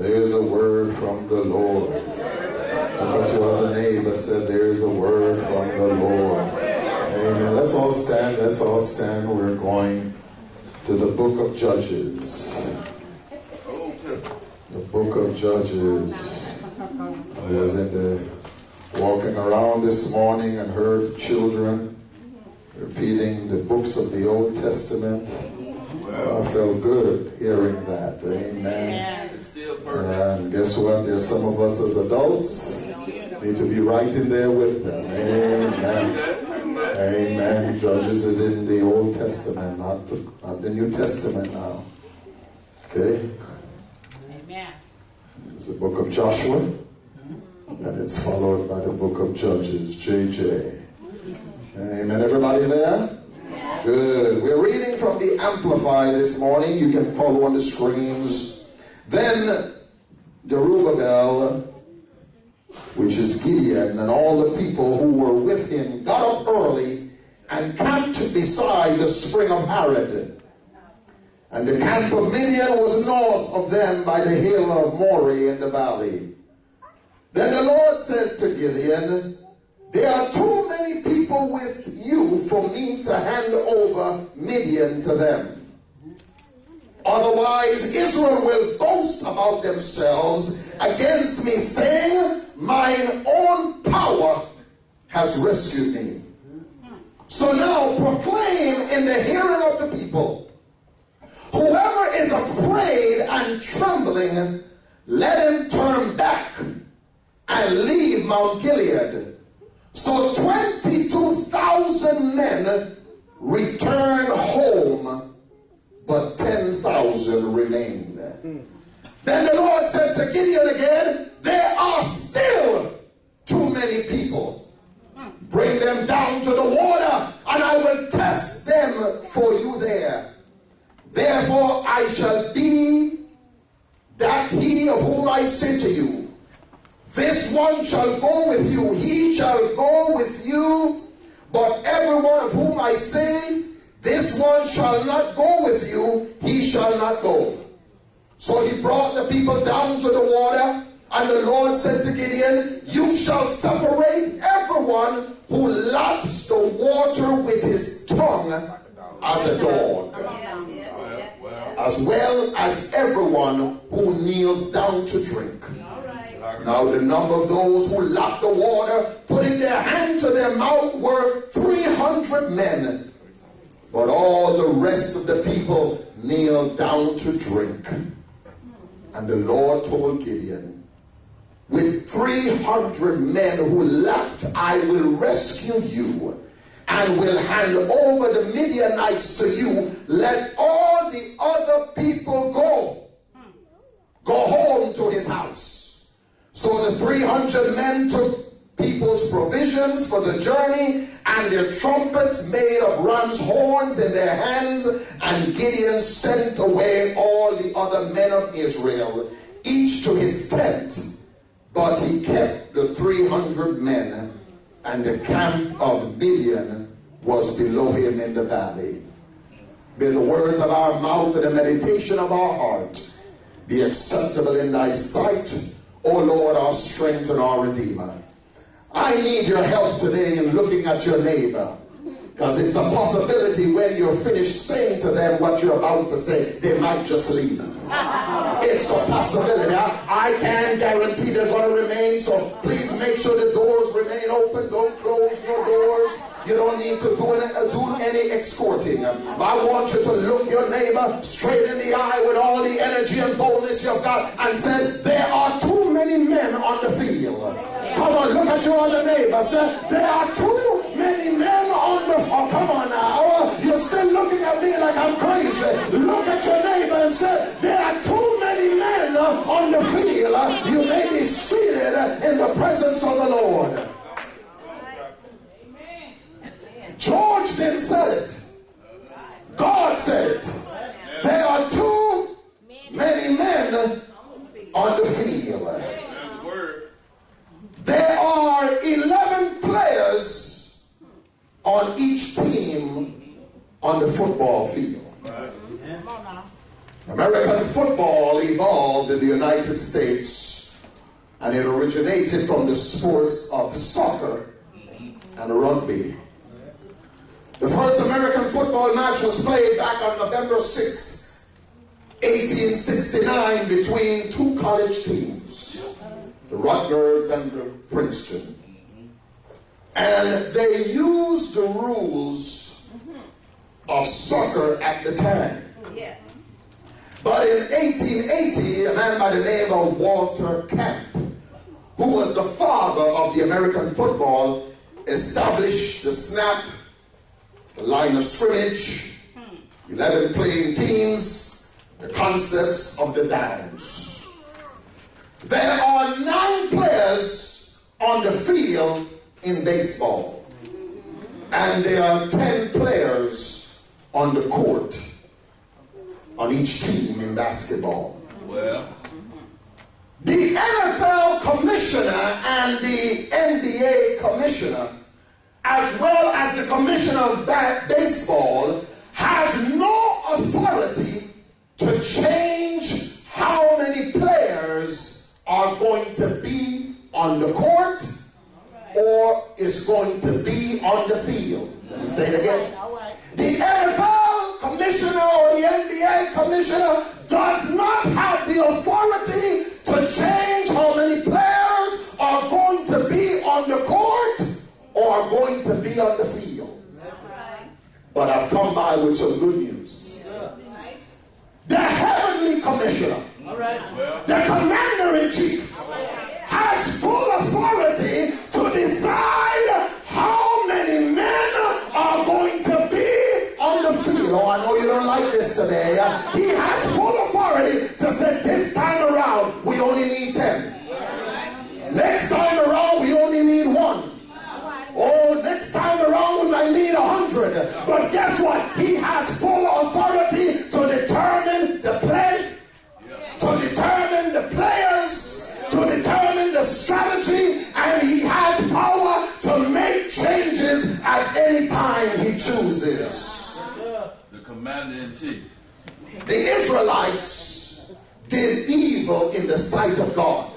There's a word from the Lord. Look at your other neighbor, said, there's a word from the Lord. Amen. Let's all stand. Let's all stand. We're going to the book of Judges. The book of Judges. I was walking around this morning and heard children repeating the books of the Old Testament. I felt good hearing that. Amen. And guess what? There's some of us as adults need to be right in there with them. Amen. Amen. Judges is in the Old Testament, not the New Testament now. Okay? Amen. It's the book of Joshua, and it's followed by the book of Judges. JJ. Amen. Everybody there? Good. We're reading from the Amplified this morning. You can follow on the screens. Then Jerubbaal, which is Gideon, and all the people who were with him got up early and camped beside the spring of Harod. And the camp of Midian was north of them by the hill of Moreh in the valley. Then the Lord said to Gideon, there are too many people with you for me to hand over Midian to them. Otherwise, Israel will boast about themselves against me, saying, mine own power has rescued me. So now proclaim in the hearing of the people, whoever is afraid and trembling, let him turn back and leave Mount Gilead. So 22,000 men returned home, but 10,000 remained. Then the Lord said to Gideon again, there are still too many people. Bring them down to the water, and I will test them for you there. Therefore I shall be that he of whom I say to you, this one shall go with you, he shall go with you, but everyone of whom I say, this one shall not go with you, he shall not go. So he brought the people down to the water, and the Lord said to Gideon, you shall separate everyone who laps the water with his tongue as a dog, as well as everyone who kneels down to drink. Now the number of those who lapped the water, putting their hand to their mouth, were 300 men. But all the rest of the people kneeled down to drink. And the Lord told Gideon, with 300 men who lapped, I will rescue you and will hand over the Midianites to you. Let all the other people go home to his house. So the 300 men took people's provisions for the journey and their trumpets made of ram's horns in their hands, and Gideon sent away all the other men of Israel, each to his tent, but he kept the 300 men, and the camp of Midian was below him in the valley. May the words of our mouth and the meditation of our heart be acceptable in thy sight, O Lord, our strength and our Redeemer. I need your help today in looking at your neighbor, because it's a possibility when you're finished saying to them what you're about to say, they might just leave. It's a possibility. I can't guarantee they're going to remain, so please make sure the doors remain open. Don't close your doors. You don't need to do any escorting. I want you to look your neighbor straight in the eye with all the energy and boldness you've got and say, there are too many men on the field. Come on, look at your other neighbor. Say, there are too many men on the field. Oh, come on now. You're still looking at me like I'm crazy. Look at your neighbor and say, there are too many men on the field. You may be seated in the presence of the Lord. George didn't say it. God said it. There are too many men on the field. There are 11 players on each team on the football field. American football evolved in the United States, and it originated from the sports of soccer and rugby. The first American football match was played back on November 6, 1869, between two college teams, the Rutgers and the Princeton. And they used the rules of soccer at the time. But in 1880, a man by the name of Walter Camp, who was the father of the American football, established the snap, the line of scrimmage, 11 playing teams, the concepts of the downs. There are 9 players on the field in baseball, and there are 10 players on the court on each team in basketball. Well, the NFL commissioner and the NBA commissioner, as well as the commissioner of baseball, has no authority to change how many players are going to be on the court or is going to be on the field. Let me say it again. The NFL commissioner or the NBA commissioner does not have the authority to change how many players are going to be on the court or are going to be on the field. But I've come by with some good news. The heavenly commissioner, the commander-in-chief, has full authority to decide how many men are going to be on the field. Oh, I know you don't like this today. He has full authority to say this time around we only need 10. Next time around we only need 1. Oh, next time around we might need 100. But guess what? He has full authority to determine the play, to determine the players, to determine the strategy, and he has power to make changes at any time he chooses. The commander-in-chief. The Israelites did evil in the sight of God,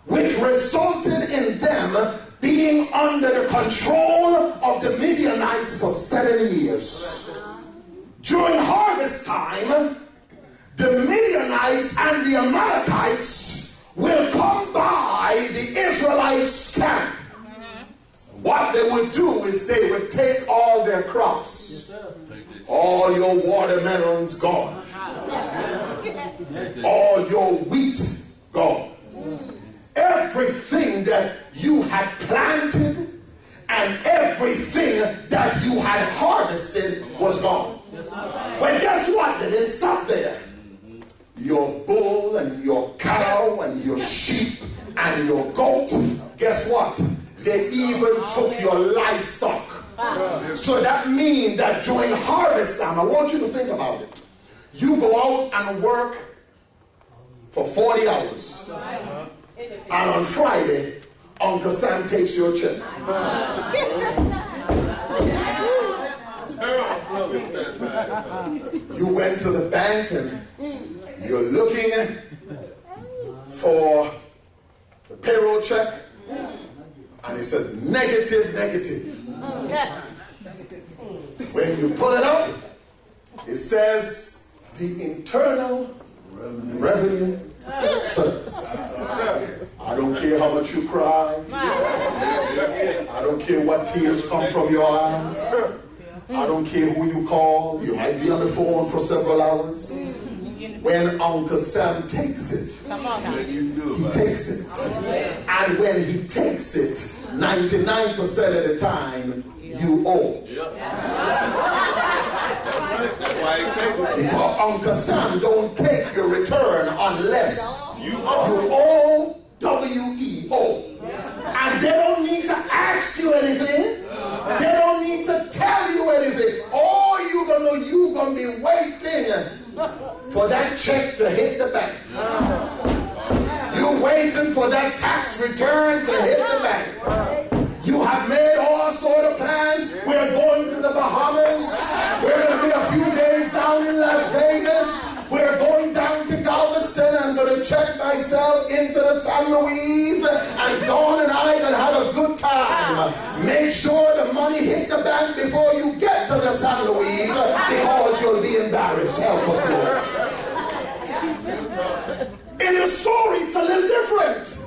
which resulted in them being under the control of the Midianites for 7 years. During harvest time, the Midianites and the Amalekites will come by the Israelites' camp. What they would do is they would take all their crops. All your watermelons gone. All your wheat gone. Everything that you had planted and everything that you had harvested was gone. But guess what? They didn't stop there. Your bull and your cow and your sheep and your goat, guess what? They even took your livestock. So that means that during harvest time, I want you to think about it. You go out and work for 40 hours. And on Friday, Uncle Sam takes your check. You went to the bank and you're looking for the payroll check, and it says negative, negative. When you pull it up, it says the Internal Revenue Service. I don't care how much you cry. I don't care what tears come from your eyes. I don't care who you call. You might be on the phone for several hours. When Uncle Sam takes it, he takes it. And when he takes it, 99% of the time, you owe. Because Uncle Sam don't take your return unless you owe W-E-O. And they don't need to ask you anything. They don't need to tell you anything. All you're gonna be waiting for that check to hit the bank. You're waiting for that tax return to hit the bank. You have made all sort of plans. We're going to the Bahamas. We're going to be a few days down in Las Vegas. We're yourself into the San Luis, and Dawn and I can have a good time. Make sure the money hit the bank before you get to the San Luis, because you'll be embarrassed. Help us, Lord. In the story, it's a little different.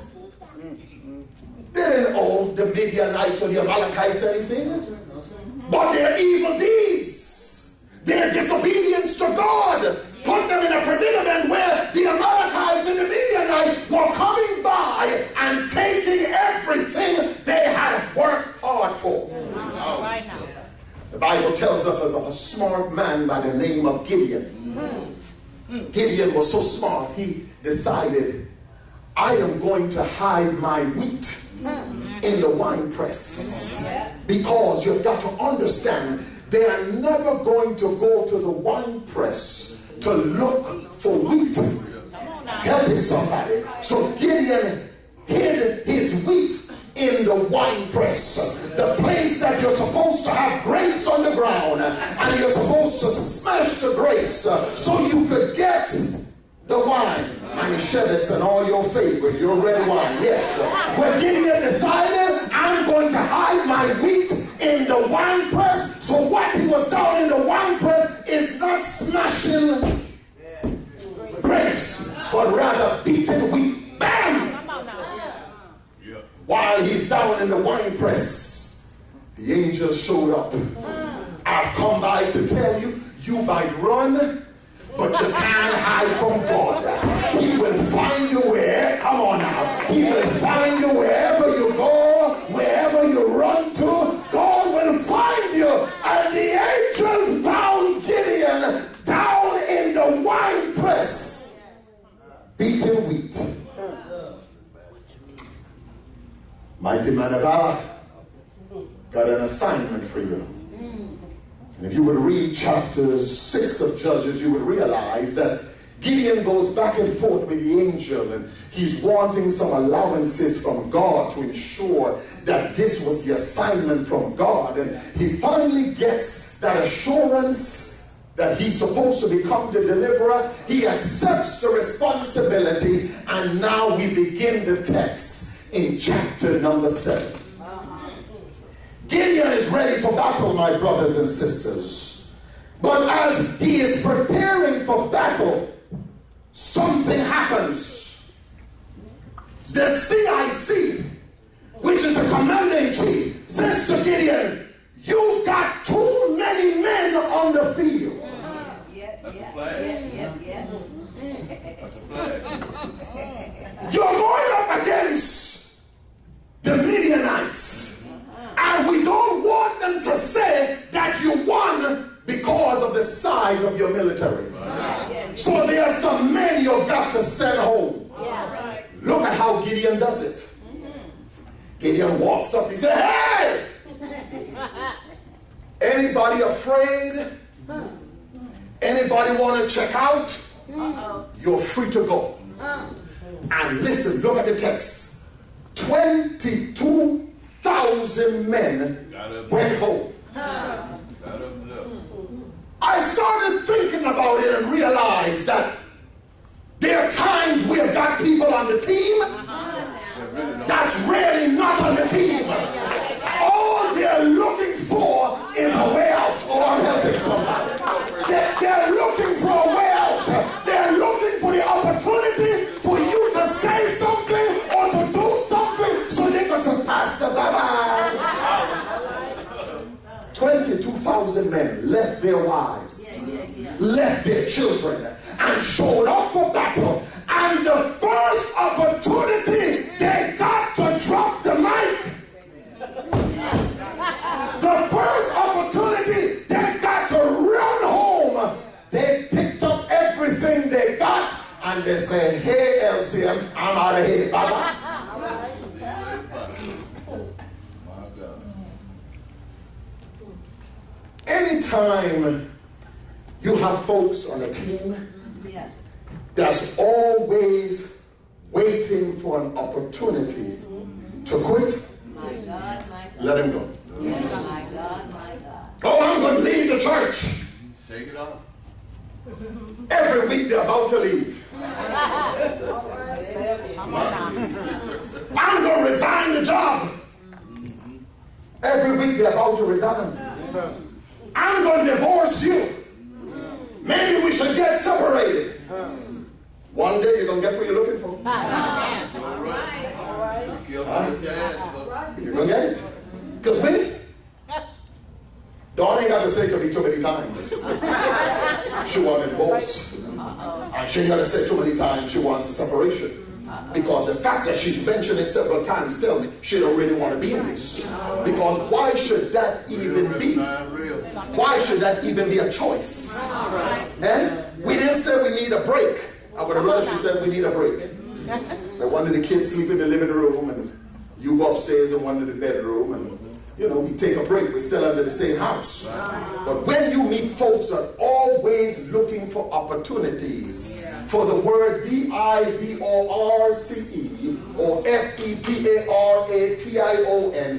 They didn't owe the Midianites or the Amalekites anything, but their evil deeds, their disobedience to God, put them in a predicament where the Amalekites and the Midianites were coming by and taking everything they had worked hard for. The Bible tells us of a smart man by the name of Gideon. Gideon was so smart, he decided, I am going to hide my wheat in the wine press. Because you've got to understand, they are never going to go to the wine press to look for wheat. Helping somebody. So Gideon hid his wheat in the wine press, the place that you're supposed to have grapes on the ground, and you're supposed to smash the grapes so you could get the wine, manischewitz and all your favorite, your red wine. Yes. When Gideon decided, I'm going to hide my wheat in the wine press. So what he was down in the wine press is not smashing grapes, but rather beating wheat. Bam! While he's down in the wine press, the angel showed up. I've come by to tell you, you might run, but you can't hide from God. He will find you where, come on now, he will find you wherever you go, wherever you run to, God will find you. And the angel found Gideon down in the wine press, beating wheat. Mighty man of God, got an assignment for you. And if you would read chapter 6 of Judges, you would realize that Gideon goes back and forth with the angel, and he's wanting some allowances from God to ensure that this was the assignment from God. And he finally gets that assurance that he's supposed to become the deliverer. He accepts the responsibility, and now we begin the text in chapter number 7. Gideon is ready for battle, my brothers and sisters. But as he is preparing for battle, something happens. The CIC, which is a commander-in-chief, says to Gideon, you got too many men on the field. That's a flag. That's a flag. You're going up against the Midianites. And we don't want them to say that you won because of the size of your military. So there are some men you've got to send home. Look at how Gideon does it. Gideon walks up, he said, hey! Anybody afraid? Anybody want to check out? You're free to go. And listen, look at the text. 22,000 men went home. I started thinking about it and realized that there are times we have got people on the team that's really not on the team. All they're looking for is a way out. Oh, I'm helping somebody. They're looking for a way out. They're looking for the opportunity for you to say something or to do something so they can say, Pastor, bye-bye. 22,000 men left their wives, left their children, and showed up for battle. And the first opportunity, they got to drop the mic. The first opportunity, they got to run home. They picked up everything they got, and they said, hey, LCM, I'm out of here. Bye-bye. Anytime you have folks on a team that's always waiting for an opportunity to quit, let him go. Oh, I'm going to leave the church. Shake it off. Every week they're about to leave. I'm going to resign the job. Every week they're about to resign. I'm going to divorce you. Maybe we should get separated. One day you're going to get what you're looking for. You're going to get it. Because me, Dawn ain't got to say to me too many times she wants a divorce. And she ain't got to say too many times she wants a separation. Because the fact that she's mentioned it several times tells me she don't really want to be in this. Because why should that even be? Why should that even be a choice? We didn't say we need a break. I would have rather she said we need a break. Like one of the kids sleep in the living room and you go upstairs in one of the bedroom and you know, we take a break. We're still under the same house. But when you meet folks that are always looking for opportunities for the word divorce or separation,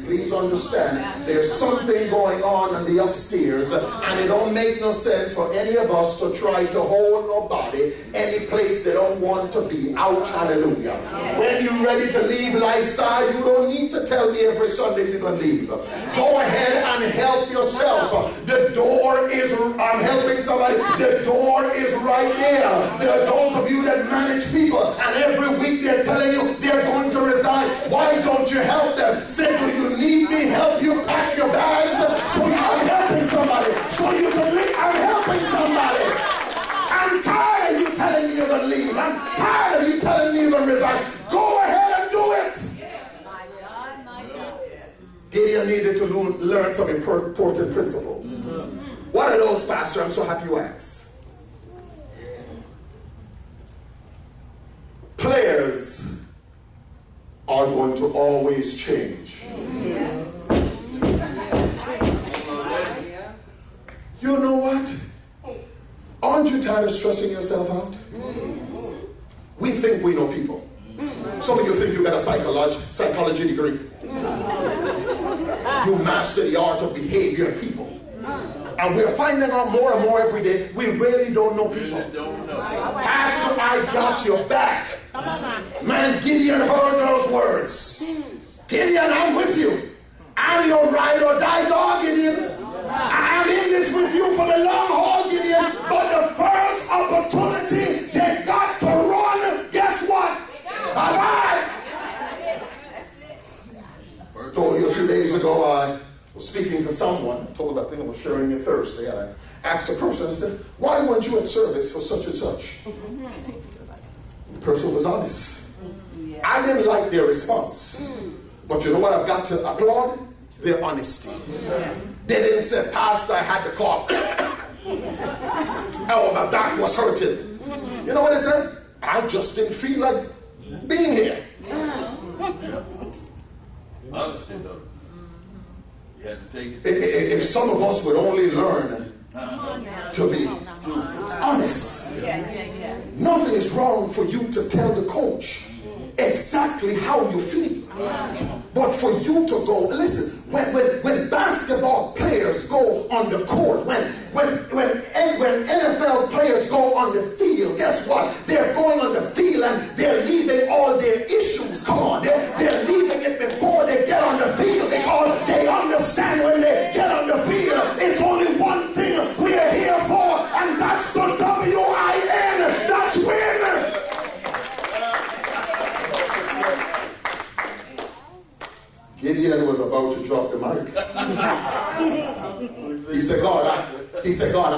please understand, there's something going on the upstairs, and it don't make no sense for any of us to try to hold nobody any place they don't want to be. Ouch, hallelujah. When you're ready to leave lifestyle, you don't need to tell me every Sunday you're going to leave. Go ahead and help yourself. The door is, I'm helping somebody, the door is right there. There are those of you that manage people, and every week they're telling you they're going to resign. Why don't you help them? Say, do you need me help you pack your bags? So I'm helping somebody. So you can leave. I'm helping somebody. I'm tired of you telling me you're going to leave. I'm tired of you telling me you're going to resign. Go ahead and do it. Gideon needed to learn some important principles. What are those, Pastor? I'm so happy you asked. Players are going to always change. You know what? Aren't you tired of stressing yourself out? We think we know people. Some of you think you got a psychology degree. You master the art of behavior in people. And we're finding out more and more every day, we really don't know people. Pastor, I got your back. Man, Gideon heard those words. Gideon, I'm with you. I'm your ride or die dog, Gideon. I'm in this with you for the long haul, Gideon. But the first opportunity they got to run, guess what? Bye-bye. I told you a few days ago, I was speaking to someone. I think I was sharing it Thursday. And I asked a person, I said, why weren't you at service for such and such? The person was honest. I didn't like their response. But you know what I've got to applaud? Their honesty. They didn't say, Pastor, I had to cough. Oh, my back was hurting. You know what they said? I just didn't feel like being here. Honesty, though. You had to take it. If some of us would only learn to be honest. Nothing is wrong for you to tell the coach exactly how you feel. But for you to go, listen, when basketball players go on the court, when NFL players go on the field, guess what? They're going on the field and they're leaving all their issues. Come on, they're leaving it before they get on the field, because they understand when they get on the field, it's only one thing we're here for, and that's the W-I-N. That's win. Gideon was about to drop the mic. He said, God,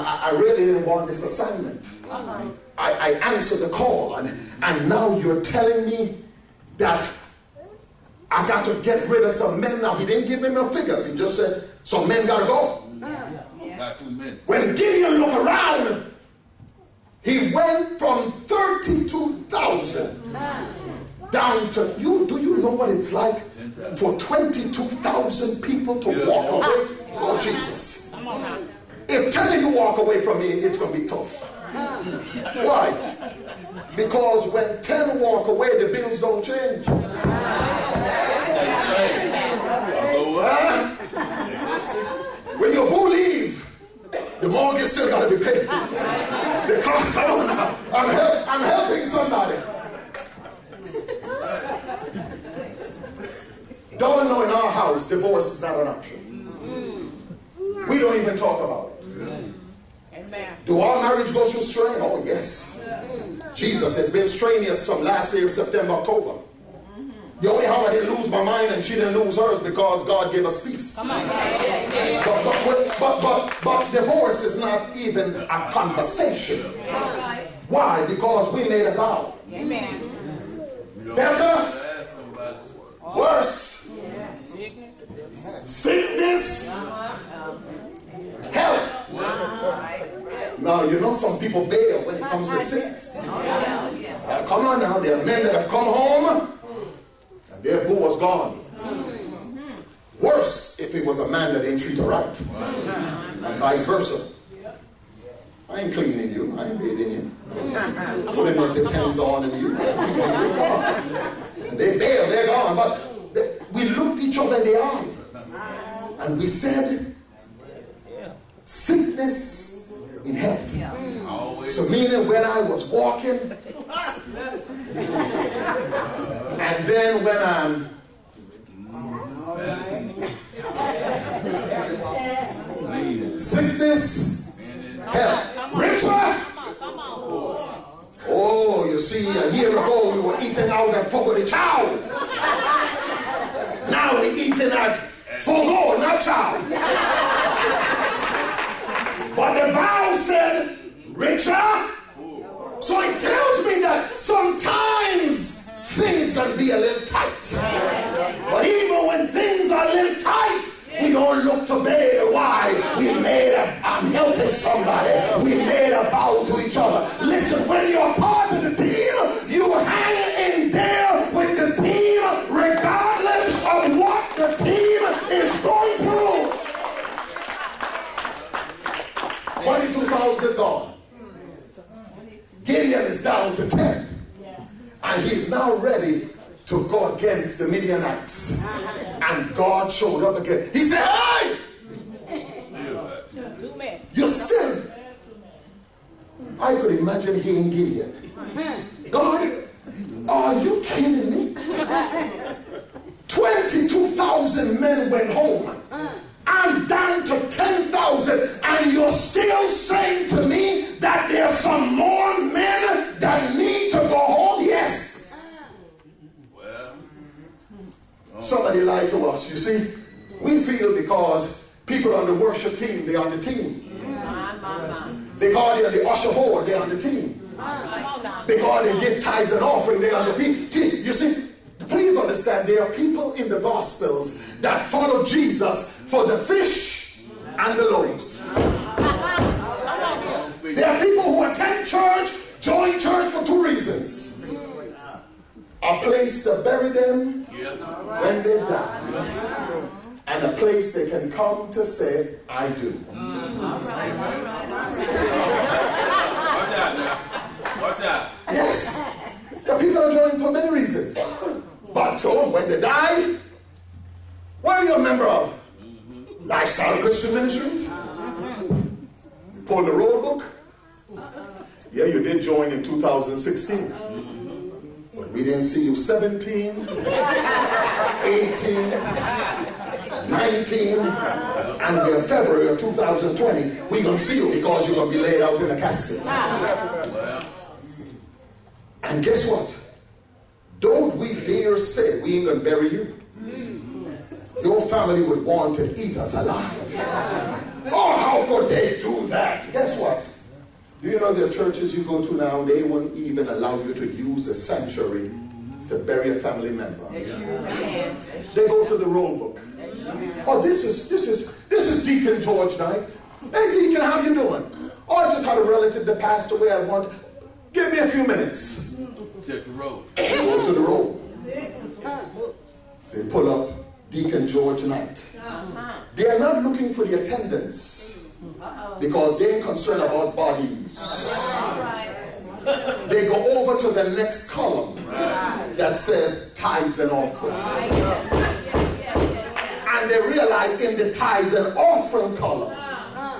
I really didn't want this assignment. I answered the call, and now you're telling me that I got to get rid of some men. Now, he didn't give me no figures. He just said, some men got to go. Got 2 men. When Gideon looked around, he went from 32,000 down to, do you know what it's like for 22,000 people to walk away? Oh, Jesus. If 10 of you walk away from me, it's going to be tough. Why? Because when 10 walk away, the bills don't change. When your boo leave, the mortgage still got to be paid. The car, come on now. I'm helping somebody. Y'all know in our house, divorce is not an option. We don't even talk about it. Amen. Do our marriage go through strain? Oh, yes. Jesus has been strenuous from last year, September, October. The only how I didn't lose my mind and she didn't lose hers because God gave us peace. But divorce is not even a conversation. Why? Because we made a vow. Amen. Better, worse, sickness, health. Now, you know some people bail when it comes to sickness. Come on now, there are men that have come home and their boo was gone. Worse if it was a man that didn't treat her right. And vice versa. I ain't cleaning you. I ain't bathing you. Putting what depends on in you. They bail, they're gone. But we looked each other in the eye and we said, sickness in health. So meaning when I was walking, and then when I'm sickness, health. Richer. Oh, you see, a year ago we were eating out at Fogo de Chao. Now we're eating at Fogo, not Chow. But the vow said richer. So it tells me that sometimes things can be a little tight. But even when things are a little tight, we don't look to bail. Why? I'm helping somebody. We made a vow to each other. Listen, when you're part of the team, you hang in there with the team regardless of what the team is going through. 22,000 gone. Gideon is down to 10. And he's now ready to go against the Midianites. And God showed up again. He said, hey! You're still. I could imagine hearing Gideon. God, are you kidding me? 22,000 men went home. I'm down to 10,000, and you're still saying to me that there's some more men that need to go home? Yes. Well, somebody lied to us. You see, we feel because people on the worship team, they're on the team. Because they're the usher board, they're on the team. Because they give tithes and offering, they're on the team. You see, please understand, there are people in the Gospels that follow Jesus for the fish and the loaves. There are people who attend church, join church for two reasons. A place to bury them when they die. And a place they can come to say, I do. What's that? Yes. The people are joining for many reasons. But so when they die, what are you a member of? Lifestyle Christian Ministries? You pull the roll book? Yeah, you did join in 2016. But we didn't see you 17, 18, 19, and in February of 2020, we're going to see you because you're going to be laid out in a casket. And guess what? Don't we dare say we ain't going to bury you. Your family would want to eat us alive. Oh, how could they do that? Guess what? Do you know there are churches you go to now, they won't even allow you to use a sanctuary to bury a family member. They go to the roll book. Oh, this is Deacon George night. Hey, Deacon, how you doing? Oh, I just had a relative that passed away. I want. Give me a few minutes. Check the road. They go to the roll. They pull up Deacon George night. They are not looking for the attendance because they ain't concerned about bodies. They go over to the next column that says tithes and offering. And they realize in the tithes and offering column,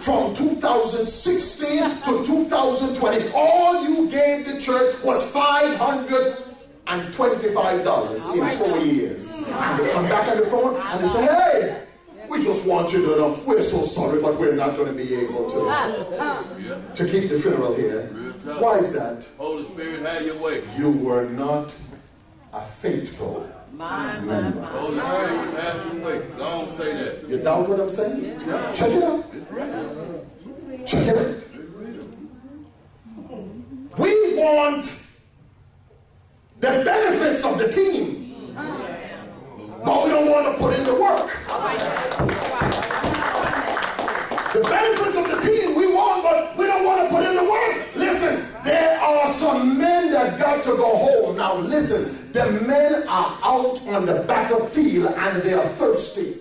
from 2016 to 2020, all you gave the church was $500. in 4 years. And they come back on the phone and they say, hey, we just want you to know, we're so sorry, but we're not going to be able to keep the funeral here. Why is that? Holy Spirit, have your way. You were not a faithful member. Holy Spirit, have your way. Don't say that. You doubt what I'm saying? Yeah. Check it out. It's right. Check it out. We want the benefits of the team, but we don't want to put in the work. The benefits of the team we want, but we don't want to put in the work. Listen, there are some men that got to go home. Now listen, the men are out on the battlefield and they are thirsty.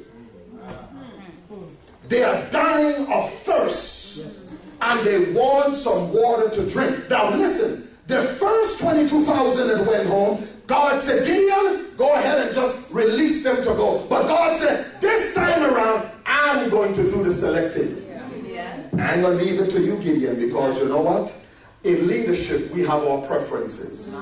They are dying of thirst and they want some water to drink. Now listen, the first 22,000 that went home, God said, Gideon, go ahead and just release them to go. But God said, this time around, I'm going to do the selecting. I'm going to leave it to you, Gideon, because you know what? In leadership, we have our preferences.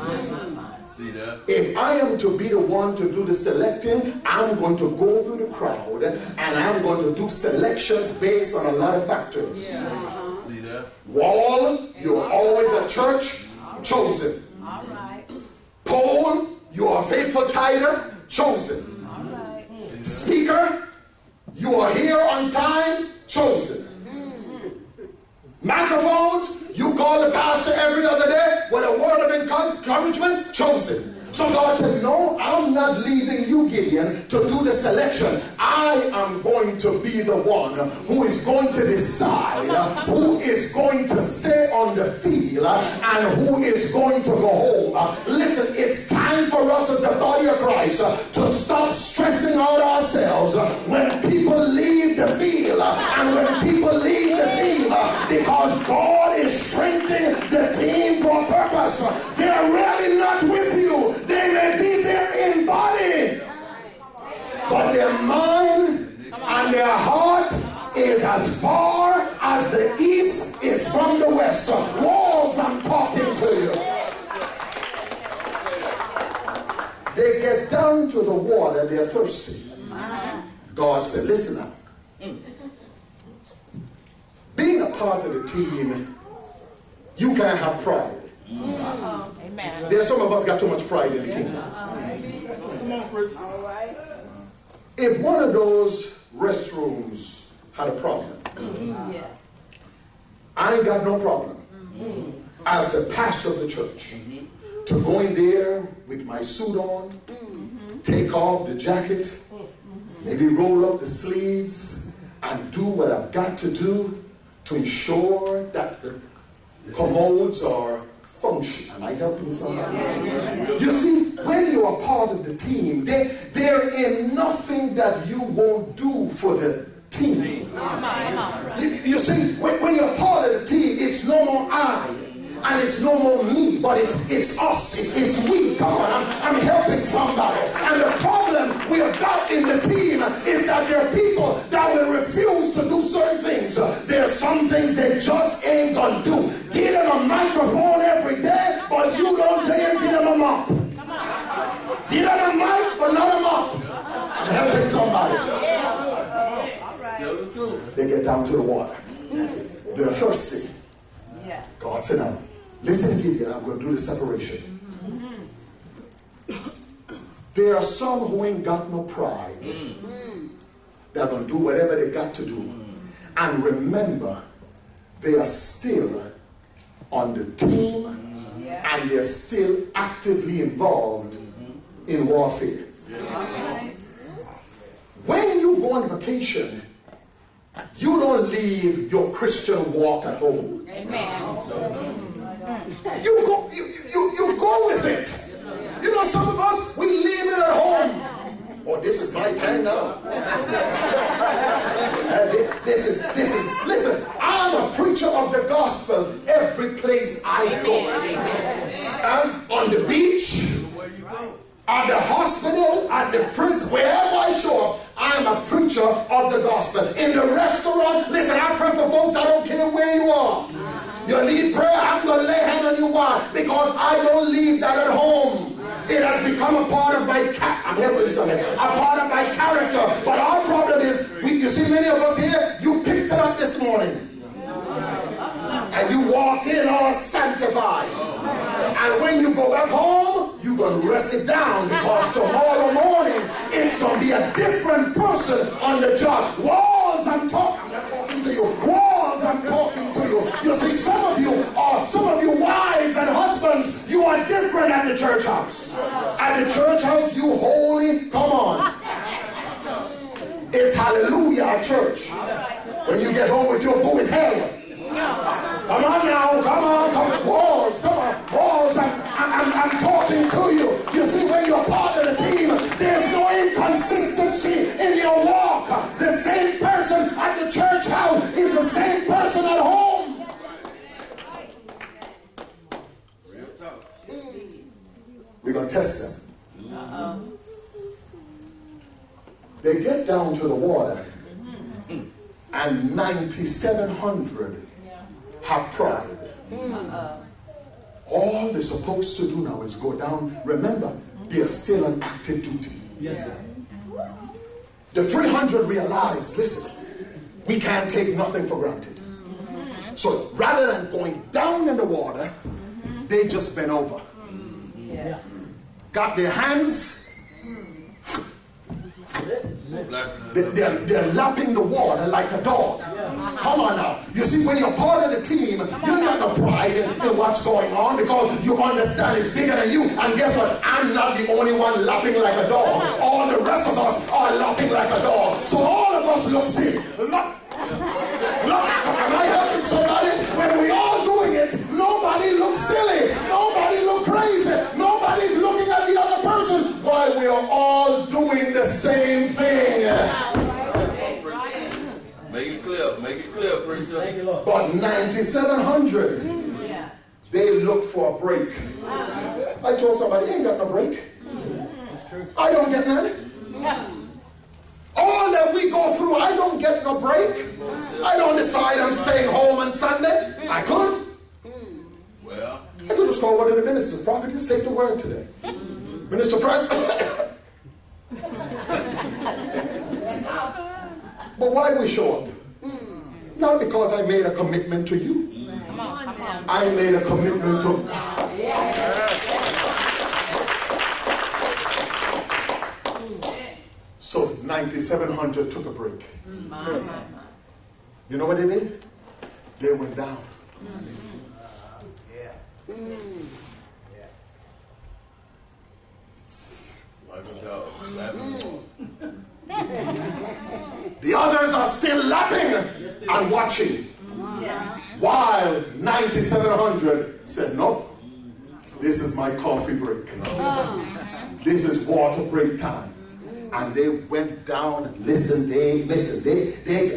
See that? If I am to be the one to do the selecting, I'm going to go through the crowd and I'm going to do selections based on a lot of factors. See that? Wall, you're always at church, chosen. Poll, you are a faithful tither, chosen. Speaker, you are here on time, chosen. Microphones, you call the pastor every other day with a word of encouragement, chosen. So God said, no, I'm not leaving you, Gideon, to do the selection. I am going to be the one who is going to decide who is going to stay on the field and who is going to go home. Listen, it's time for us as the body of Christ to stop stressing out ourselves when people leave the field and when people leave the team, because God is strengthening the team for a purpose. They're really not with you. They may be there in body, but their mind and their heart is as far as the east is from the west. So walls, I'm talking to you. They get down to the water, they're thirsty. God said, listen now. Being a part of the team, you can't have pride. Amen. There's some of us got too much pride in the kingdom. Come on, Fritz. If one of those restrooms had a problem, I ain't got no problem as the pastor of the church to go in there with my suit on, take off the jacket, maybe roll up the sleeves and do what I've got to do to ensure that the commodes are function. Am I helping somebody? You see, when you are part of the team, there is nothing that you won't do for the team. You see, when you're part of the team, it's no more I and it's no more me, but it's us, it's we. Come on, I'm helping somebody. And the problem we have got in the team is that there are people that will refuse to do certain things. There are some things they just ain't gonna do. Give them a microphone every day, but you don't dare give them a mop. Give them a mic, but not a mop. I'm helping somebody. They get down to the water. They're thirsty. God said, now, listen, Gideon, I'm going to do the separation. There are some who ain't got no pride. They're going to do whatever they got to do. And remember, they are still on the team and they're still actively involved in warfare. When you go on vacation, you don't leave your Christian walk at home. You go with it. You know, some of us, we leave it at home. Oh, this is my time now. Listen, I'm a preacher of the gospel every place I go. On the beach, at the hospital, at the prison, wherever I show up, I'm a preacher of the gospel. In the restaurant, listen, I pray for folks, I don't care where you are. You need prayer, I'm going to lay hand on you. Why? Because I don't leave that at home. It has become a part of my I'm here with something. A part of my character. But our problem is, you see many of us here, you picked it up this morning. And you walked in all sanctified. And when you go back home, you're going to rest it down, because tomorrow morning it's going to be a different person on the job. Walls, I'm not talking to you. Walls, I'm talking to you. You see, some of you wives and husbands, you are different at the church house. At the church house, you holy, come on. It's hallelujah at church. When you get home with your boo, it's hell. Come on now, come on, walls, come on, walls, I'm talking to you. You see, when you're part of the team, there's no inconsistency in your walk. The same person at the church house is the same person at home. We're going to test them. They get down to the water, and 9,700 have pride. All they're supposed to do now is go down. Remember, they're still on active duty. Yes, sir. The 300 realize, listen, we can't take nothing for granted. So rather than going down in the water, they just bent over. Got their hands. They're lapping the water like a dog. Come on now. You see, when you're part of the team, you ain't got no pride in what's going on, because you understand it's bigger than you. And guess what? I'm not the only one lapping like a dog. All the rest of us are lapping like a dog. So all of us look sick. Look. Am I helping somebody? When we all doing it, nobody looks silly. Nobody looks crazy. Nobody's looking at the other person, while we are all doing the same thing. Make it clear, preacher. But 9,700, they look for a break. I told somebody, they ain't got no break. I don't get none. All that we go through, I don't get no break. I don't decide I'm staying home on Sunday. I could. Well, I could just call one of the ministers. Prophet, just take the word today. Minister Frank. But why we show up? Not because I made a commitment to you. I made a commitment to God. So 9,700 took a break. You know what they did? They went down. The others are still lapping and watching. While 9,700 said, no, this is my coffee break. This is water break time. And they went down and listened. They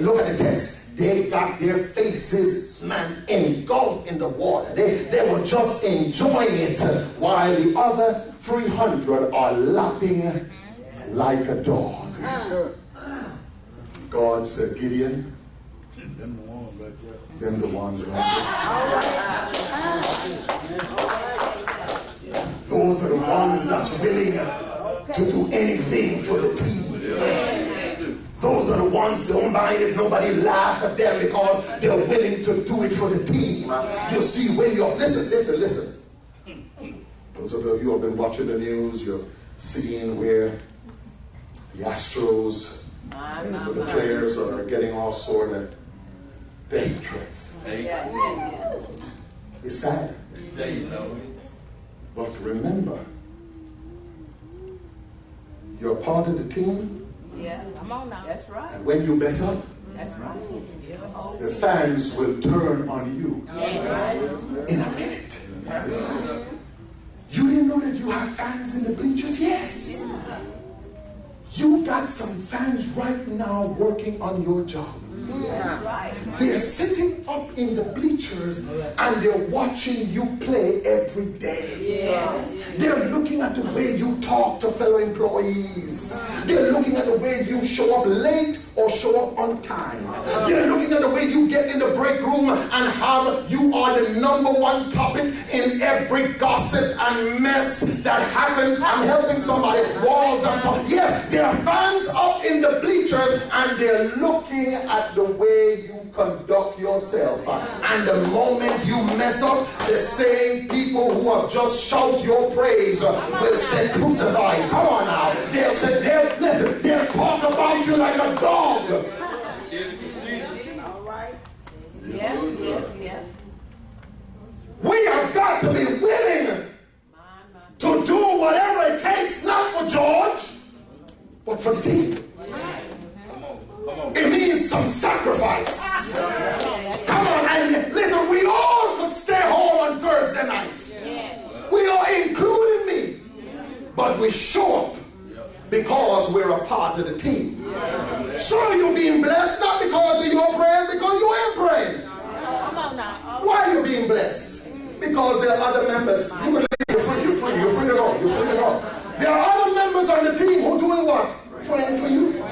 look at the text. They got their faces, man, engulfed in the water. They were just enjoying it, while the other 300 are lapping like a dog. God said, Gideon, them the ones right there. Those are the ones that's willing to do anything for the team. Those are the ones that don't mind if nobody laugh at them, because they're willing to do it for the team. You see, when you're listen. Those of you who have been watching the news, you're seeing where the Astros, the players are getting all sort of death threats. It's sad. But remember, you're part of the team. Yeah, come on now. That's right. And when you mess up, that's right. The fans will turn on you in a minute. You didn't know that you have fans in the bleachers? Yes. You got some fans right now working on your job. Right. They're sitting up in the bleachers and they're watching you play every day. Yes. They're looking at the way you talk to fellow employees. They're looking at the way you show up late or show up on time. They're looking at the way you get in the break room and have you are the number one topic in every gossip and mess that happens. I'm helping somebody. Walls and talk. Yes, there are fans up in the bleachers and they're looking at the way you conduct yourself. And the moment you mess up, the same people who have just shout your praise will say crucify. Come on now. They'll say, they'll talk about you like a dog. All right. Yeah. We have got to be willing to do whatever it takes, not for George, but for the team. It means some sacrifice. Come on, and listen, we all could stay home on Thursday night. We all, including me. But we show up because we're a part of the team. Sure, you're being blessed, not because of your praying, because you ain't praying. Come on now. Why are you being blessed? Because there are other members. You're free to go. There are other members on the team who are doing what? Praying for you.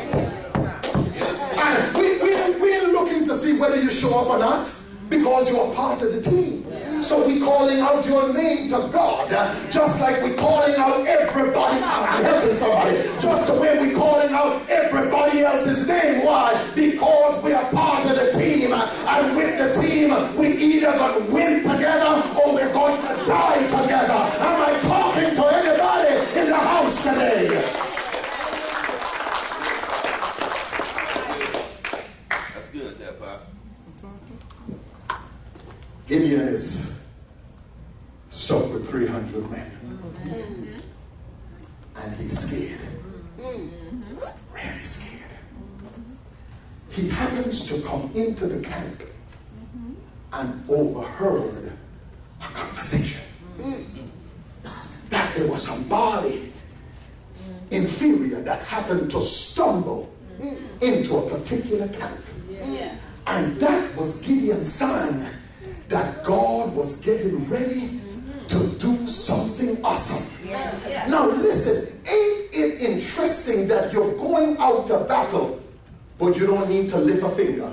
And we ain't looking to see whether you show up or not, because you're part of the team. So we're calling out your name to God, just like we're calling out everybody. I'm helping somebody. Just the way we're calling out everybody else's name. Why? Because we are part of the team. And with the team, we either going to win together or we're going to die together. Am I talking to anybody in the house today? Gideon is stuck with 300 men. And he's scared. Really scared. He happens to come into the camp and overheard a conversation. That there was somebody inferior that happened to stumble into a particular camp. And that was Gideon's sign that God was getting ready to do something awesome. Now listen, ain't it interesting that you're going out to battle, but you don't need to lift a finger?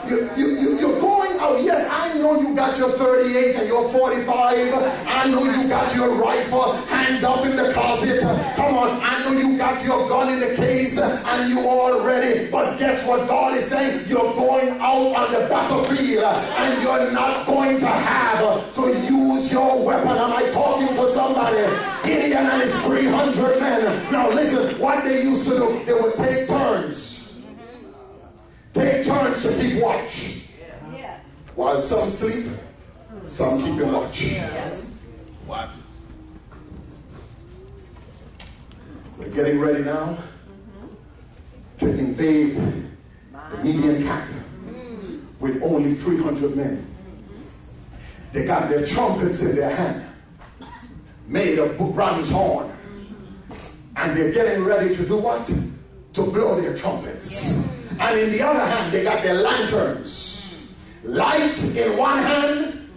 You're going out. Yes, I know you got your 38 and your 45. I know you got your rifle hand up in the closet. Come on, I know you got your gun in the case and you all ready. But guess what God is saying? You're going out on the battlefield and you're not going to have to use your weapon. Am I talking to somebody? Gideon and his 300 men. Now listen, what they used to do, they would take turns. Take turns to keep watch. While some sleep, some keep in watch. Watch. We're getting ready now to invade the Median camp with only 300 men. They got their trumpets in their hand, made of bronze horn. And they're getting ready to do what? To blow their trumpets. And in the other hand, they got their lanterns. Light in one hand,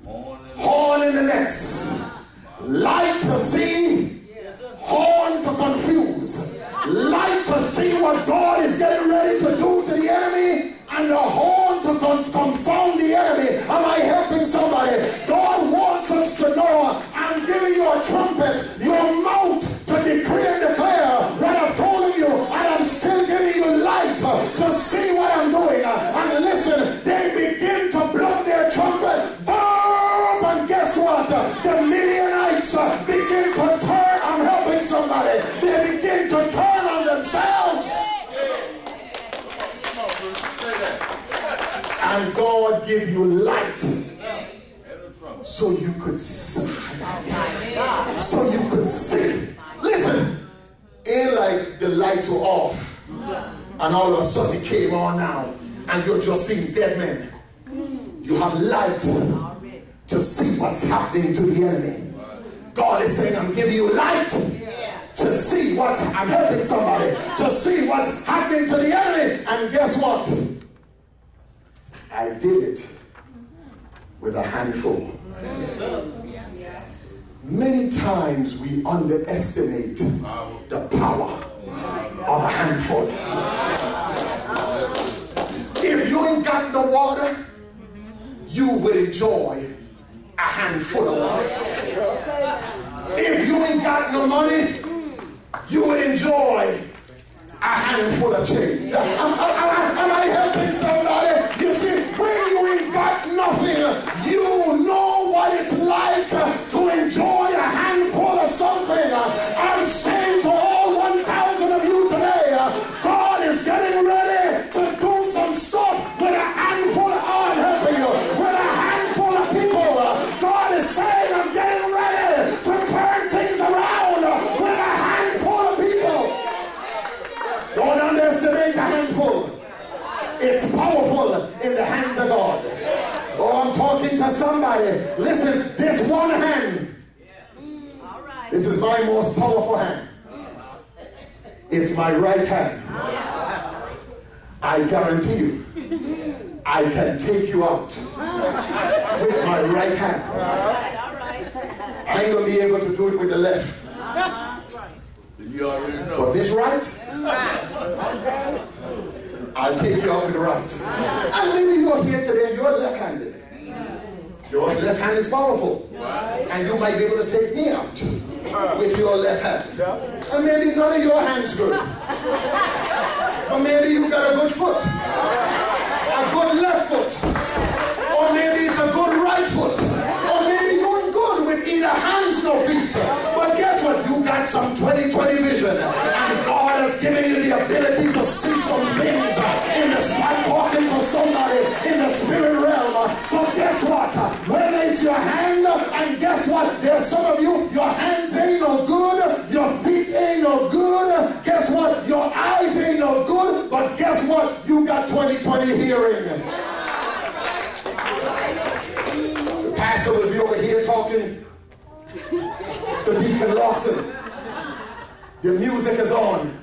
horn in the next. Light to see, horn to confuse. Light to see what God is getting ready to do to the enemy, and the horn to confound the enemy. Am I helping somebody? God wants us to know, I'm giving you a trumpet, your mouth to decree and declare what I've told you, and I'm still giving you light to see what I'm doing. And listen, they begin to blow their trumpet, boom, and guess what? The Midianites begin to turn. I'm helping somebody. They begin to turn on themselves. And God give you light so you could see. So you could see. Listen, ain't like the lights were off and all of a sudden it came on now and you're just seeing dead men. You have light to see what's happening to the enemy. God is saying, I'm giving you light to see what's, I'm helping somebody, to see what's happening to the enemy. And guess what? I did it with a handful. Many times we underestimate the power of a handful. If you ain't got no water, you will enjoy a handful of water. If you ain't got no money, you will enjoy a handful of change. Am I helping somebody? You see, when you ain't got nothing, you know what it's like to enjoy a handful of something. I'm saying to all 1,000 of you today, God is getting ready to do some stuff with a handful of, I'm helping you, with a handful of people. God is saying, I'm getting ready to turn things around with a handful of people. Don't underestimate a handful. It's powerful in the hands of God. Oh, I'm talking to somebody. Listen, this one hand. This is my most powerful hand. It's my right hand. I guarantee you, I can take you out with my right hand. I ain't going to be able to do it with the left. You already know. But this right, I'll take you out with the right. And maybe you're here today, you're left-handed. Your left hand is powerful. And you might be able to take me out with your left hand. And maybe none of your hands good. Or maybe you got a good foot. A good left foot. Or maybe it's a good right foot. Or maybe you ain't good with either hands nor feet. But guess what? You got some 20/20 vision. And God has given you the ability to see some things in the I'm talking to somebody in the spirit realm. So guess what? When it's your hand, and guess what? There's some of you, your hands ain't no good, your feet ain't no good. Guess what? Your eyes ain't no good, but guess what? You got 20/20 hearing. The pastor will be over here talking to Deacon Lawson. The music is on,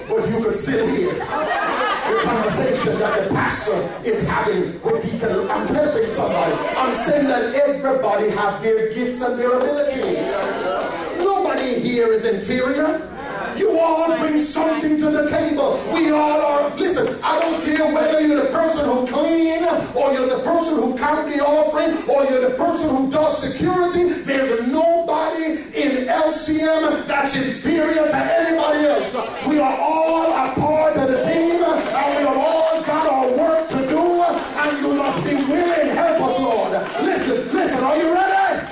but you could still hear the conversation that the pastor is having with Deacon. I'm helping somebody. I'm saying that everybody have their gifts and their abilities. Nobody here is inferior. You all bring something to the table. We all are. Listen, I don't care whether you're the person who clean, or you're the person who count the offering, or you're the person who does security. There's nobody in LCM that's inferior to anybody else. We are all a part of the team, and we have all got our work to do, and you must be willing. Help us, Lord. Listen, are you ready?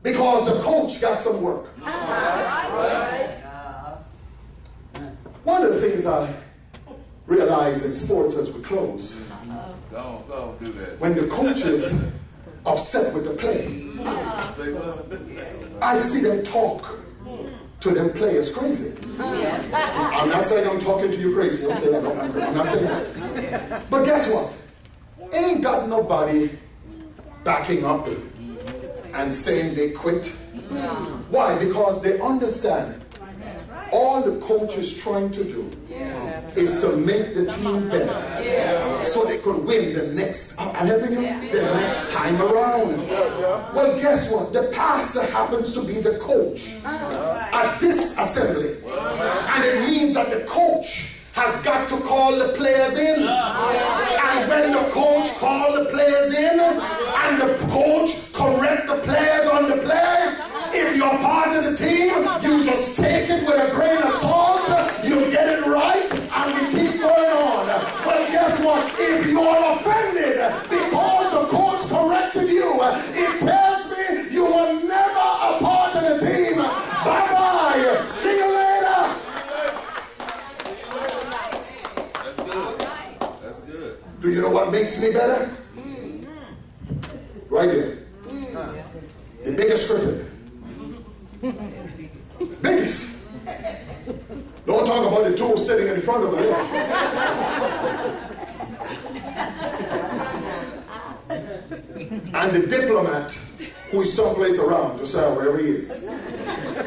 Because the coach got some work. One of the things I realize in sports as we close, Don't do that. when the coach is upset with the play, I see them talk to them players crazy. I'm not saying I'm talking to you crazy, okay? I'm not saying that. But guess what? Ain't got nobody backing up and saying they quit. Why? Because they understand all the coach is trying to do is to make the team better so they could win the next, the next time around. Well, guess what? The pastor happens to be the coach at this assembly. And it means that the coach has got to call the players in. And when the coach calls the players in and the coach correct the players on the play, if you're part of the team, you just take it with a grain of salt, you get it right, and we keep going on. Well, guess what? If you're offended because the coach corrected you, it tells me you were never a part of the team. Bye-bye. See you later. That's good. Do you know what makes me better? Right here. The biggest critic. Biggest. Don't talk about the tool sitting in front of me. And the diplomat who is someplace around, just wherever he is.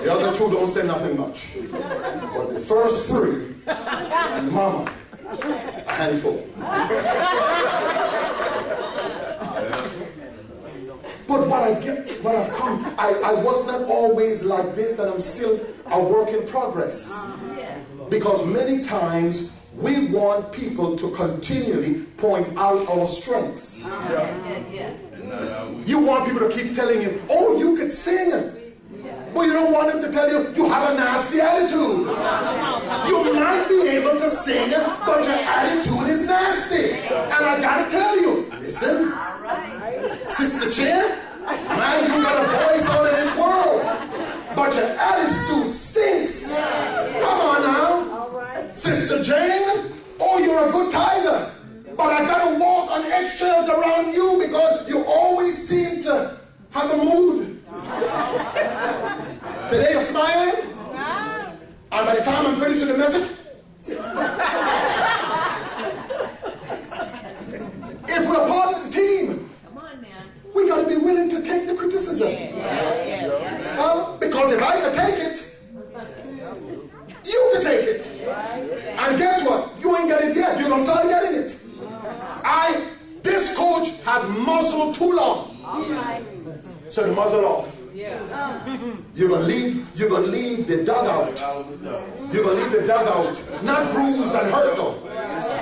The other two don't say nothing much. But the first three, and mama, a handful. But I was not always like this, and I'm still a work in progress. Because many times we want people to continually point out our strengths. You want people to keep telling you, oh, you could sing. But you don't want them to tell you, you have a nasty attitude. You might be able to sing, but your attitude is nasty. And I gotta tell you, listen, Sister Chen, man, you got a voice out of this world, but your attitude stinks. Come on now. Sister Jane, oh, you're a good tither, but I gotta walk on eggshells around you because you always seem to have a mood. Today you're smiling, and by the time I'm finishing the message, if we're part of the team, we got to be willing to take the criticism. Because if I could take it, you can take it. And guess what? You ain't got it yet. You're going to start getting it. This coach has muzzled too long. So the muzzle off. You're gonna leave the dugout. You're gonna leave the dugout, not bruised and hurt though.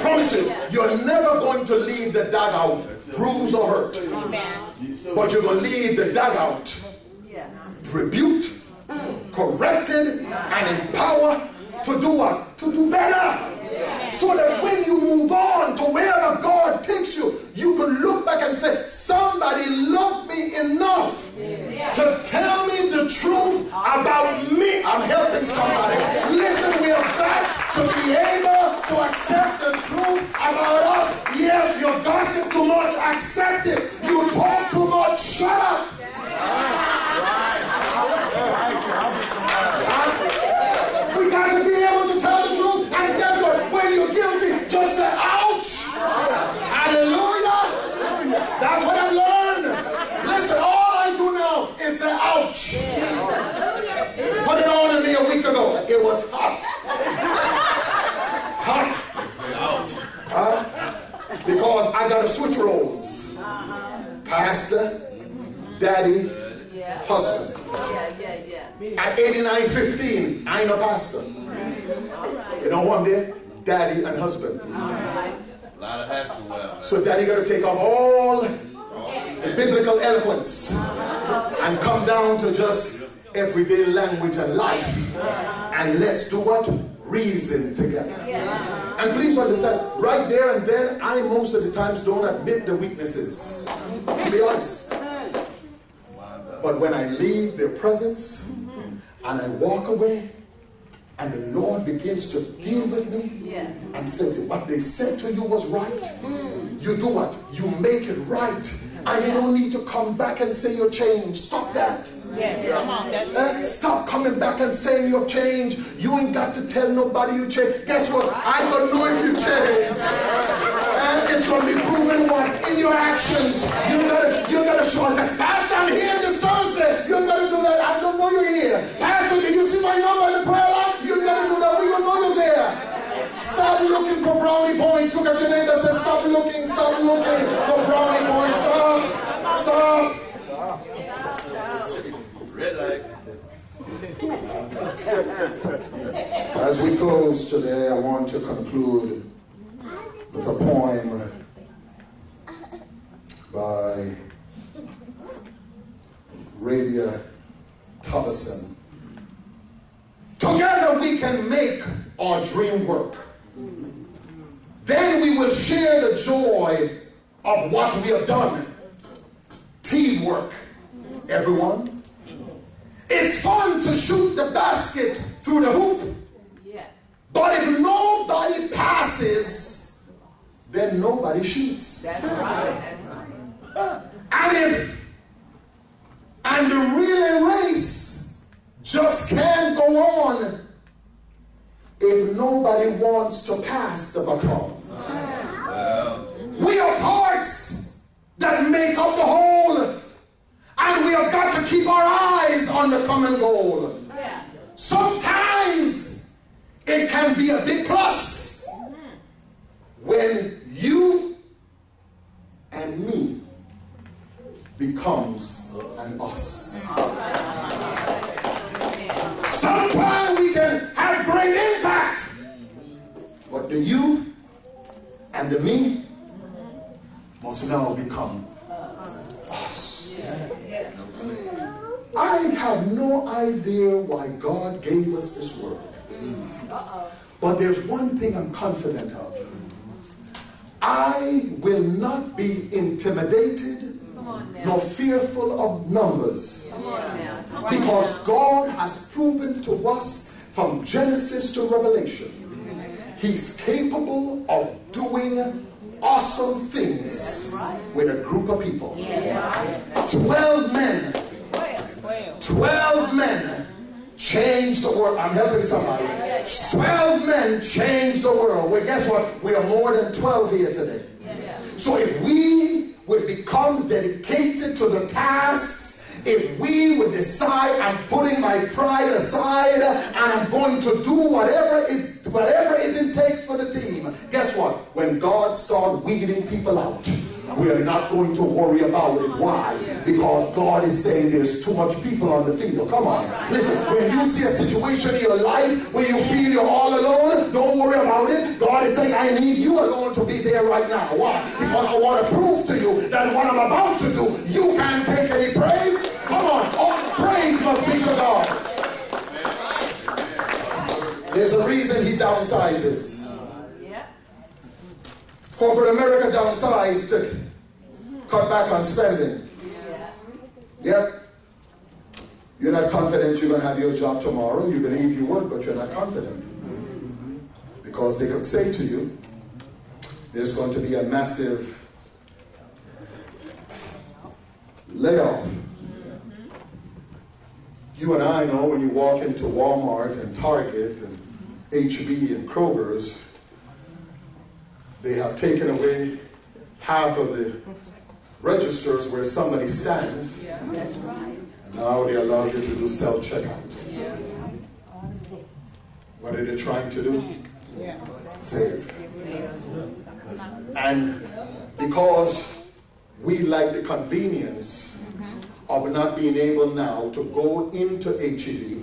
Promise you, you're never going to leave the dugout bruised or hurt. But you're gonna leave the dugout rebuked, corrected, and empowered to do what? To do better. So that when you move on to wherever God takes you, you can look back and say, somebody loved me enough to tell me the truth about me. I'm helping somebody. Listen, we are back to be able to accept the truth about us. Yes, you gossip too much, accept it. You talk too much, shut up. We got to be able to tell the truth. And guess what? When you're guilty, just say, ouch. Hallelujah. That's what I've learned. Listen, all I do now is say, ouch. Put it on in me a week ago. It was hot. Hot. Because I got to switch roles. Pastor, daddy, husband. At 89:15, I ain't a pastor. You know what I'm there? Daddy and husband. A lot of hats to wear. So daddy got to take off all the biblical eloquence and come down to just everyday language and life. And let's do what? Reason together. And please understand, right there and then, I most of the times don't admit the weaknesses. To be honest. But when I leave their presence and I walk away, and the Lord begins to deal with me and say, what they said to you was right. You do what? You make it right. And you don't need to come back and say you're changed. Stop that. Come on, that's Stop coming back and saying you've changed. You ain't got to tell nobody you changed. Guess what? I don't know if you changed. It's going to be proven what? In your actions. You gotta show us. Pastor, I'm here this Thursday. You got to do that. I don't know you're here. Pastor, did you see my number in the prayer line? You got to do that. We don't know you're there. Stop looking for brownie points. Look at your neighbor and say, stop looking for brownie points. Stop. Red light. As we close today, I want to conclude with a poem by Rabia Tolleson. Together we can make our dream work. Then we will share the joy of what we have done. Teamwork, everyone. It's fun to shoot the basket through the hoop. But if nobody passes, then nobody shoots. That's right. And the relay race just can't go on if nobody wants to pass the baton. We are parts that make up the whole. And we have got to keep our eyes on the common goal. Sometimes it can be a big plus when you and me becomes an us. Sometimes we can have great impact, but the you and the me must now become us. I have no idea why God gave us this world. But there's one thing I'm confident of. I will not be intimidated nor fearful of numbers. Because God has proven to us from Genesis to Revelation, He's capable of doing awesome things with a group of people. 12 men. 12 men changed the world. I'm helping somebody. 12 men changed the world. Well, guess what? We are more than 12 here today. So if we would become dedicated to the task, if we would decide, I'm putting my pride aside and I'm going to do whatever it takes for the team, guess what? When God starts weeding people out, we are not going to worry about it. Why? Because God is saying there's too much people on the field. Come on. Listen, when you see a situation in your life where you feel you're all alone, don't worry about it. God is saying, I need you alone to be there right now. Why? Because I want to prove to you that what I'm about to do, you can't take any praise. Come on. All praise must be to God. There's a reason He downsizes. Corporate America downsized to cut back on spending. Yep. You're not confident you're going to have your job tomorrow. You believe you would, but you're not confident. Because they could say to you, there's going to be a massive layoff. You and I know when you walk into Walmart and Target and HB and Kroger's, they have taken away half of the registers where somebody stands. That's right. Now they allow you to do self-checkout. What are they trying to do? Save. And because we like the convenience of not being able now to go into HEB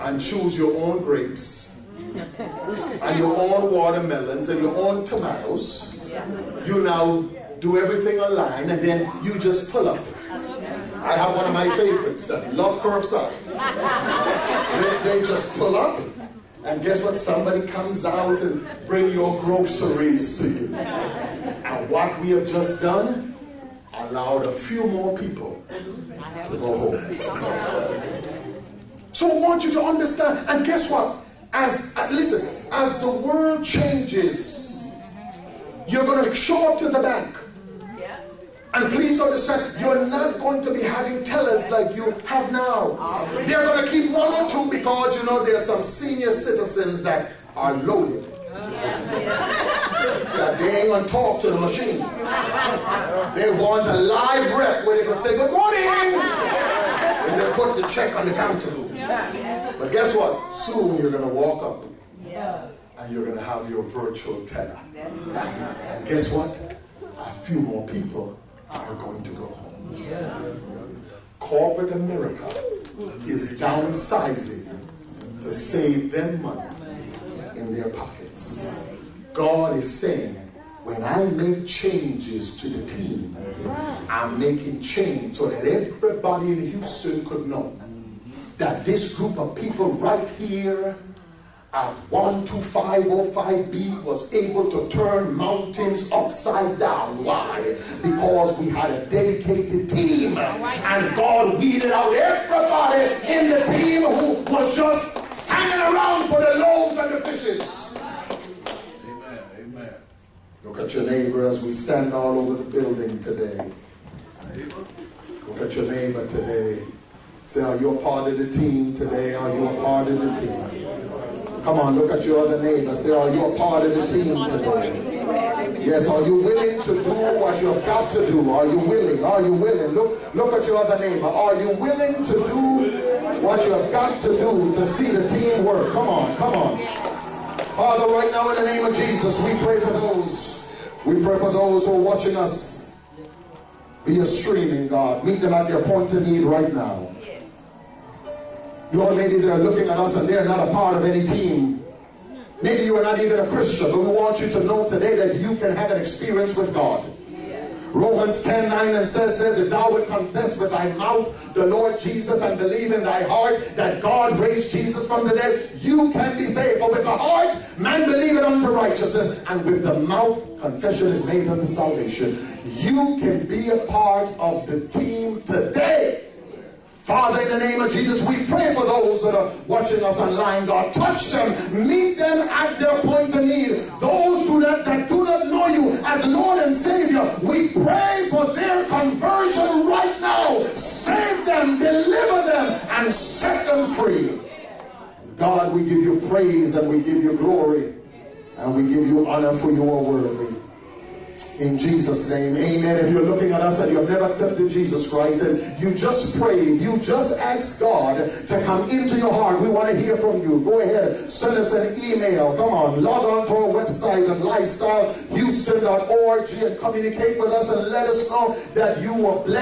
and choose your own grapes and your own watermelons and your own tomatoes, you now do everything online and then you just pull up. I have one of my favorites that love curbside. They just pull up and guess what? Somebody comes out and bring your groceries to you. And what we have just done, allowed a few more people to go home. So I want you to understand, and guess what? Listen, as the world changes, you're going to show up to the bank. And please understand, you're not going to be having tellers like you have now. They're going to keep one or two because, you know, there's some senior citizens that are loaded. Yeah, they ain't going to talk to the machine. They want a live rep where they can say, good morning! And they put the check on the counter. But guess what? Soon you're going to walk up and you're going to have your virtual teller. And guess what? A few more people are going to go home. Corporate America is downsizing to save them money in their pockets. God is saying, when I make changes to the team, I'm making change so that everybody in Houston could know that this group of people right here at 12505B was able to turn mountains upside down. Why? Because we had a dedicated team and God weeded out everybody in the team who was just hanging around for the loaves and the fishes. Amen. Amen. Look at your neighbor as we stand all over the building today. Look at your neighbor today. Say, are you a part of the team today? Are you a part of the team? Come on, look at your other neighbor. Say, are you a part of the team today? Yes, are you willing to do what you've got to do? Are you willing? Are you willing? Look at your other neighbor. Are you willing to do what you have got to do to see the team work? Come on, come on. Father, right now in the name of Jesus, we pray for those. We pray for those who are watching us via streaming, God. Meet them at their point of need right now. Lord, maybe they're looking at us and they're not a part of any team. Maybe you are not even a Christian, but we want you to know today that you can have an experience with God. Romans 10:9 and says, if thou wilt confess with thy mouth the Lord Jesus and believe in thy heart that God raised Jesus from the dead, you can be saved. For with the heart man believeth unto righteousness, and with the mouth confession is made unto salvation. You can be a part of the team today. Father, in the name of Jesus, we pray for those that are watching us online, God. Touch them. Meet them at their point of need. Those that do not know you as Lord and Savior, we pray for their conversion right now. Save them, deliver them, and set them free. God, we give you praise and we give you glory. And we give you honor, for you are worthy. In Jesus' name, amen. If you're looking at us and you've never accepted Jesus Christ and you just prayed, you just asked God to come into your heart, we want to hear from you. Go ahead, send us an email. Come on, log on to our website at lifestylehouston.org and communicate with us and let us know that you were blessed.